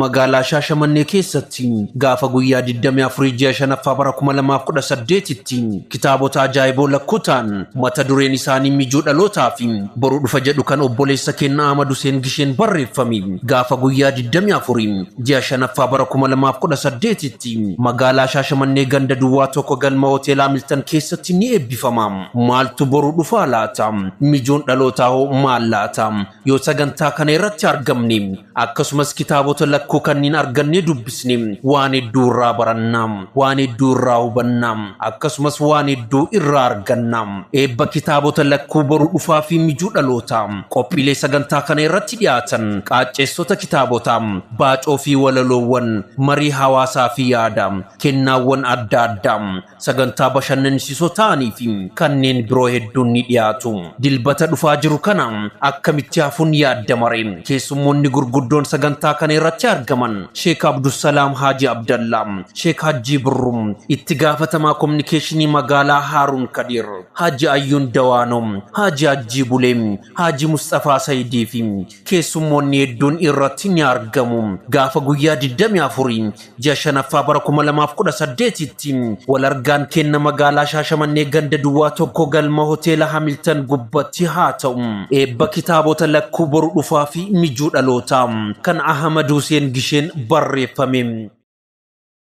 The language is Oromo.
magaalaa Shaashamannee keessatti gaafa guyyaa 24 bara 2018tti kitaabota ajaa'iboo lakkuutaan mata dureen isaanii mijuu dhalootaa fi boruu dhufa jedhu kan obboleessa Kennaa Ahmad Hussein Gisheen barreeffame gaafa guyyaa 24 bara 2018tti magaalaa Shaashamannee ganda duwwaa tokko galma hoteela Hamilton keessatti ni eebbifama. Maaltu boruu dhufa laata? Mijuun dhalootaa hoo maal laata? Yoo sagantaa kana irratti argamne akkasumas kitaabota lakkuu kanneen arganne dubbisne waan hedduu irraa baranna, waan hedduu irraa hubanna, akkasumas waan hedduu irraa arganna. Eebba kitaabota lakkuu boruu dhufaa fi mijuu dhalootaa qophiilee sagantaa kana irratti dhiyaatan qaacceessota kitaabota, baacoo fi walaloowwan, marii hawaasaa fi yaada, kennaawwan adda addaa, sagantaa bashannansiisoo ta'anii fi kanneen biroo hedduun ni dhiyaatu. Dilbata dhufaa jiru kana akkamitti hafuun yaadamare keessummoonni gurguddoon sagantaa kana irratti argaman Sheekh Abdusalaam Haji Abdallah, Sheekh Haji Birrum, itti gaafatamaa kominikeeshinii magaalaa Haarun Kadir, Haji Ayyuun Dawaanoo, Haji Haji Buleem, Haji Mustafaa Saayidii fi keessummoonni hedduun irratti ni argamu. Gaafa guyyaa 24 bara 2018tti wal argaan kenna magaalaa Shaashamannee ganda duwwaa tokko galma hoteela Hamilton gubbatti haa ta'u. Eebba kitaabota lakkuu boruu dhufaa fi mijuu dhalootaa kan Ahmad Hussein Gisheen barreeffame.